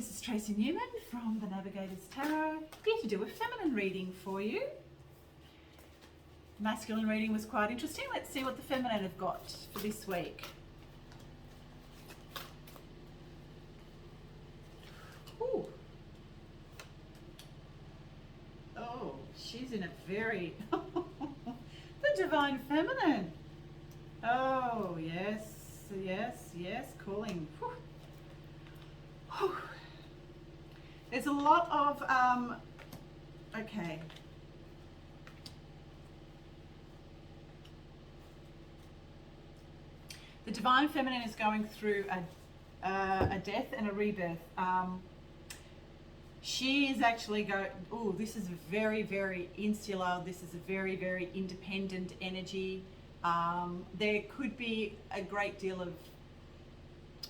this is Tracy Newman from the Navigator's Tarot, here to do a feminine reading for you. Masculine reading was quite interesting. Let's see what the feminine have got for this week. Ooh. Oh, she's in a very... the Divine Feminine. Oh, yes, yes, yes, cooling. Whew. Whew. There's a lot of, okay. The Divine Feminine is going through a death and a rebirth. She is actually going, oh, this is very, very insular. This is a very, very independent energy. There could be a great deal of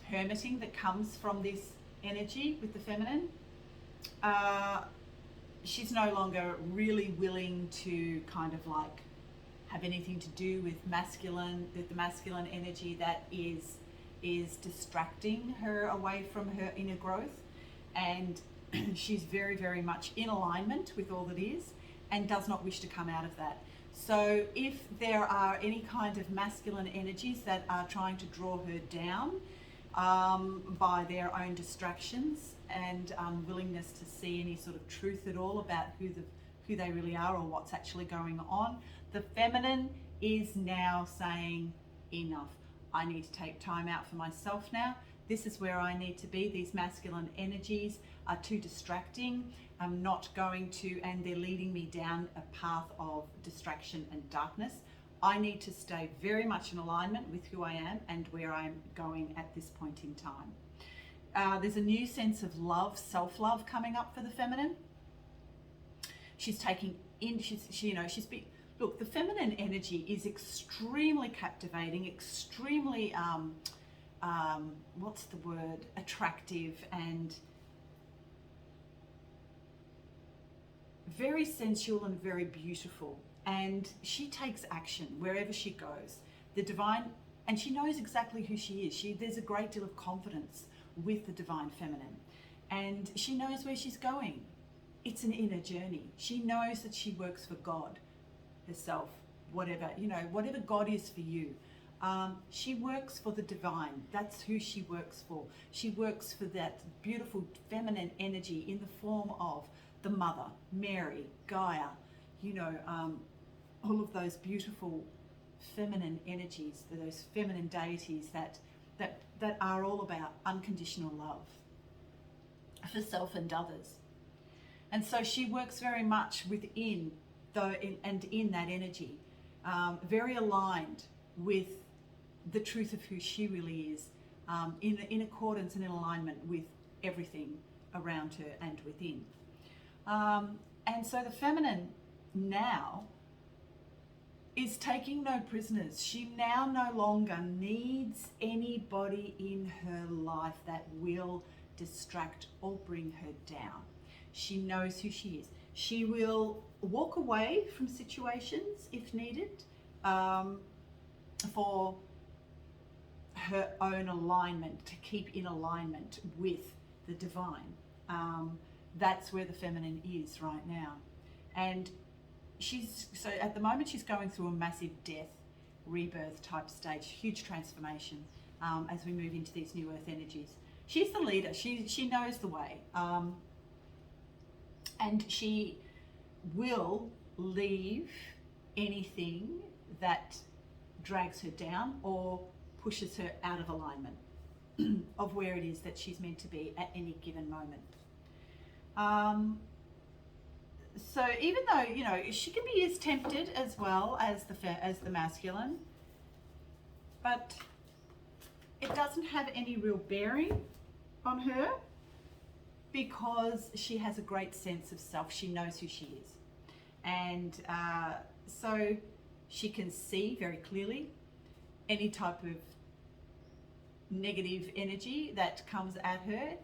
hermiting that comes from this energy with the feminine. She's no longer really willing to kind of like have anything to do with the masculine energy that is distracting her away from her inner growth, and she's very, very much in alignment with all that is and does not wish to come out of that. So if there are any kind of masculine energies that are trying to draw her down by their own distractions and unwillingness to see any sort of truth at all about who they really are or what's actually going on, the feminine is now saying, enough. I need to take time out for myself now. This is where I need to be. These masculine energies are too distracting. I'm not going to, and they're leading me down a path of distraction and darkness. I need to stay very much in alignment with who I am and where I'm going at this point in time. There's a new sense of love, self-love coming up for the feminine. She's taking in, she's been, look, the feminine energy is extremely captivating, extremely, what's the word, attractive and very sensual and very beautiful. And she takes action wherever she goes. The divine, and she knows exactly who she is. There's a great deal of confidence with the Divine Feminine, and she knows where she's going. It's an inner journey. She knows that she works for God herself, whatever God is for you. She works for the divine. That's who she works for. She works for that beautiful feminine energy in the form of the Mother, Mary, Gaia, all of those beautiful feminine energies, those feminine deities that are all about unconditional love for self and others. And so she works very much within in that energy, very aligned with the truth of who she really is, in accordance and in alignment with everything around her and within. And so the feminine now is taking no prisoners. She now no longer needs anybody in her life that will distract or bring her down. She knows who she is. She will walk away from situations if needed, for her own alignment, to keep in alignment with the divine. That's where the feminine is right now. And so at the moment she's going through a massive death, rebirth type stage, huge transformation as we move into these new earth energies. She's the leader. She knows the way. And she will leave anything that drags her down or pushes her out of alignment of where it is that she's meant to be at any given moment. So even though, she can be as tempted as well as the masculine, but it doesn't have any real bearing on her, because she has a great sense of self. She knows who she is. And so she can see very clearly any type of negative energy that comes at her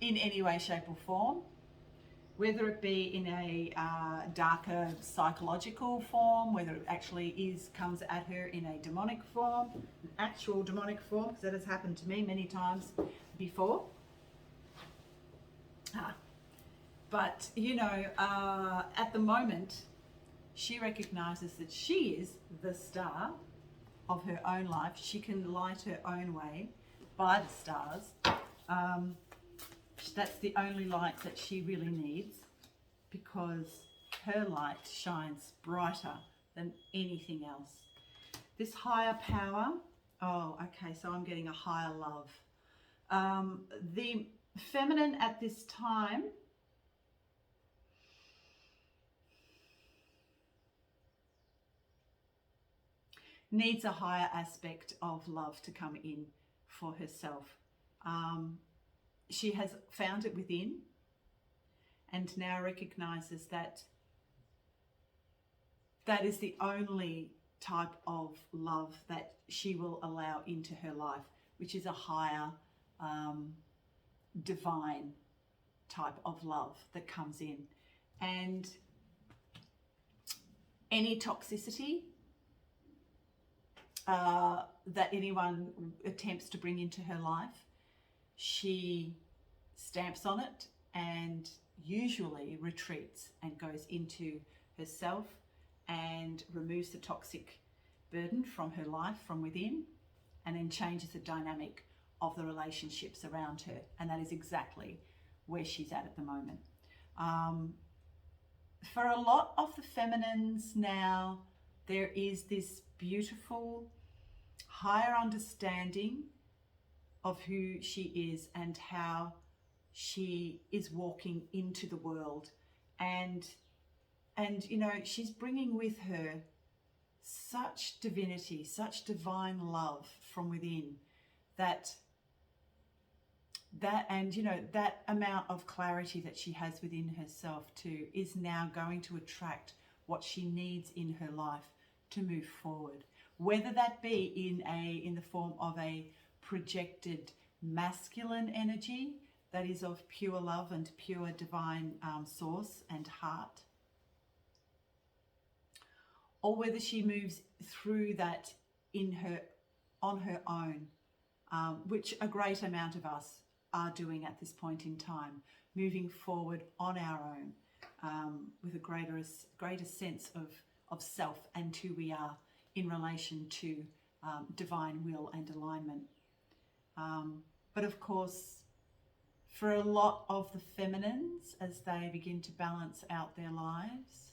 in any way, shape or form. whether it be in a darker psychological form, whether it actually comes at her in a demonic form, an actual demonic form, because that has happened to me many times before. But, you know, at the moment, she recognizes that she is the star of her own life. She can light her own way by the stars. That's the only light that she really needs, because her light shines brighter than anything else. This higher power, oh, okay, so I'm getting a higher love. The feminine at this time needs a higher aspect of love to come in for herself. She has found it within and now recognizes that that is the only type of love that she will allow into her life, which is a higher divine type of love that comes in. And any toxicity that anyone attempts to bring into her life, she stamps on it and usually retreats and goes into herself and removes the toxic burden from her life from within, and then changes the dynamic of the relationships around her. And that is exactly where she's at the moment. For a lot of the feminines now, there is this beautiful higher understanding of who she is and how she is walking into the world, and you know, she's bringing with her such divinity, such divine love from within, that and you know, that amount of clarity that she has within herself too is now going to attract what she needs in her life to move forward, whether that be in the form of a projected masculine energy that is of pure love and pure divine source and heart, or whether she moves through that on her own, which a great amount of us are doing at this point in time, moving forward on our own, with a greater sense of self and who we are in relation to divine will and alignment. But of course, for a lot of the feminines, as they begin to balance out their lives,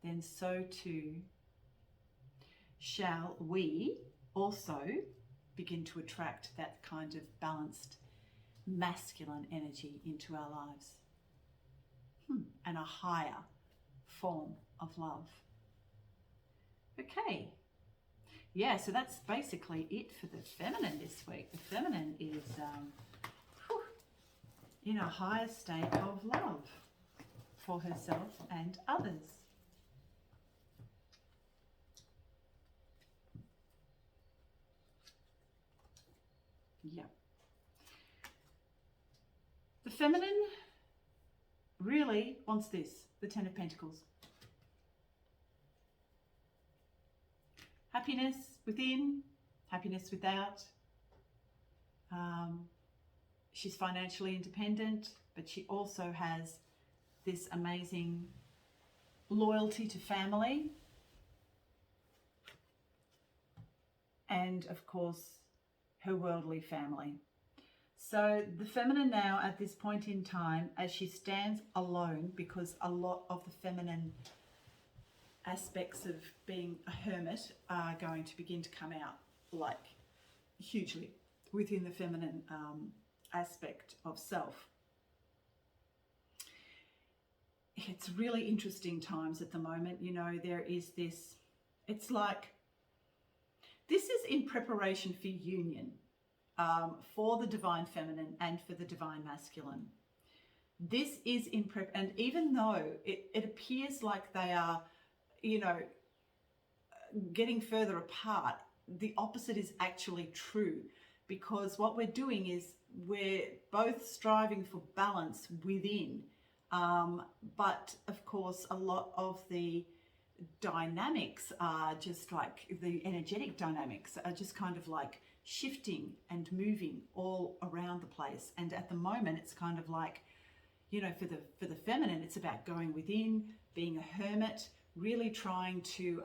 then so too shall we also begin to attract that kind of balanced masculine energy into our lives, and a higher form of love. Okay. Yeah, so that's basically it for the feminine this week. The feminine is in a higher state of love for herself and others. Yeah. The feminine really wants this, the Ten of Pentacles. Happiness within, happiness without. She's financially independent, but she also has this amazing loyalty to family. And of course, her worldly family. So the feminine now at this point in time, as she stands alone, because a lot of the feminine aspects of being a hermit are going to begin to come out, like hugely within the feminine aspect of self. It's really interesting times at the moment. You know, there is this, it's like, this is in preparation for union, for the divine feminine and for the divine masculine. This is in prep, and even though it appears like they are, you know, getting further apart, the opposite is actually true. because what we're doing is we're both striving for balance within. But of course, a lot of the dynamics are just like the energetic dynamics are just kind of like shifting and moving all around the place. And at the moment, it's kind of like, you know, for the feminine, it's about going within, being a hermit, really trying to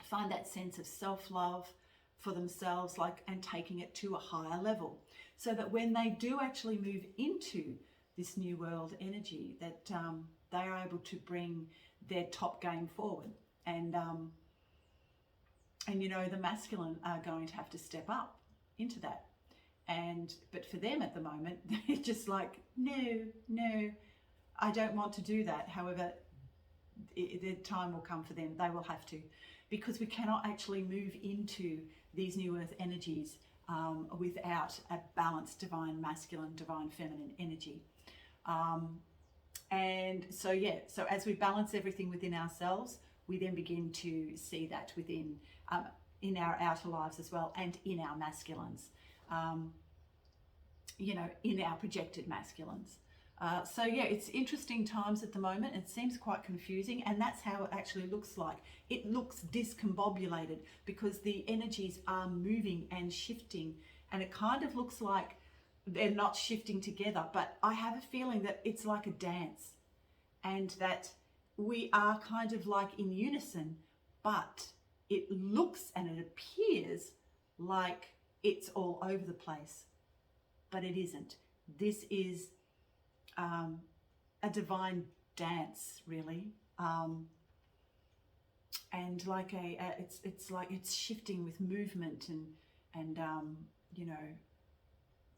find that sense of self-love for themselves, like, and taking it to a higher level, so that when they do actually move into this new world energy, that they are able to bring their top game forward. And you know, the masculine are going to have to step up into that. But for them at the moment, they're just like, no, I don't want to do that. However, the time will come for them. They will have to, because we cannot actually move into these new earth energies without a balanced divine masculine, divine feminine energy. And so, yeah, so as we balance everything within ourselves, we then begin to see that within, in our outer lives as well, and in our masculines, you know, in our projected masculines. So yeah, it's interesting times at the moment. It seems quite confusing, and that's how it actually looks like. It looks discombobulated because the energies are moving and shifting, and it kind of looks like they're not shifting together, but I have a feeling that it's like a dance, and that we are kind of like in unison, but it looks and it appears like it's all over the place, but it isn't. This is a divine dance, really, and like it's like it's shifting with movement and you know,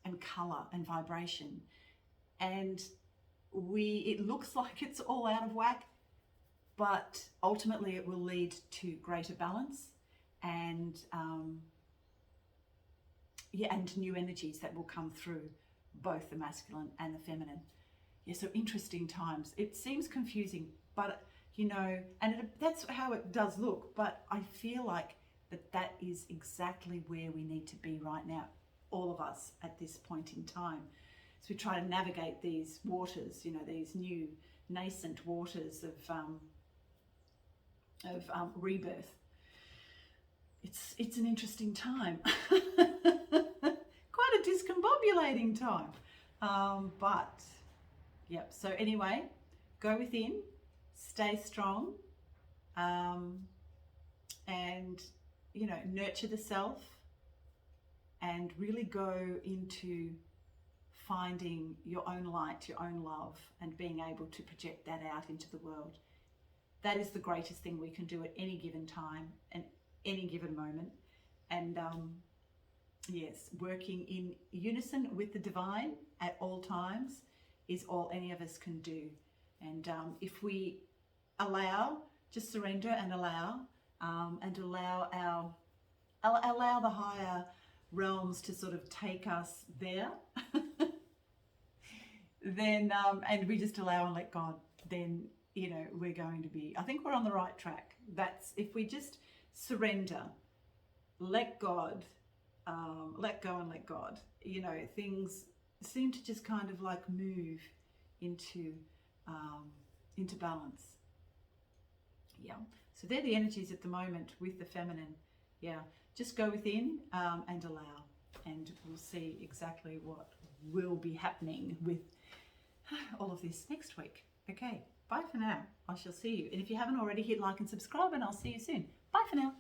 and color and vibration, and it looks like it's all out of whack, but ultimately it will lead to greater balance and yeah, and new energies that will come through both the masculine and the feminine. Yeah, so interesting times. It seems confusing, but you know, and that's how it does look, but I feel like that is exactly where we need to be right now, all of us at this point in time. So we try to navigate these waters, you know, these new nascent waters of rebirth. It's an interesting time. Quite a discombobulating time. But yep, so anyway, go within, stay strong, and you know, nurture the self, and really go into finding your own light, your own love, and being able to project that out into the world. That is the greatest thing we can do at any given time and any given moment. And yes, working in unison with the divine at all times is all any of us can do. And if we allow, just surrender and allow allow the higher realms to sort of take us there, then and we just allow and let God, then you know, we're going to be, I think we're on the right track. That's if we just surrender, let God, let go and let God, you know, things seem to just kind of like move into balance. Yeah, so they're the energies at the moment with the feminine. Yeah, just go within and allow, and we'll see exactly what will be happening with all of this next week. Okay, bye for now. I shall see you. And if you haven't already, hit like and subscribe, and I'll see you soon. Bye for now.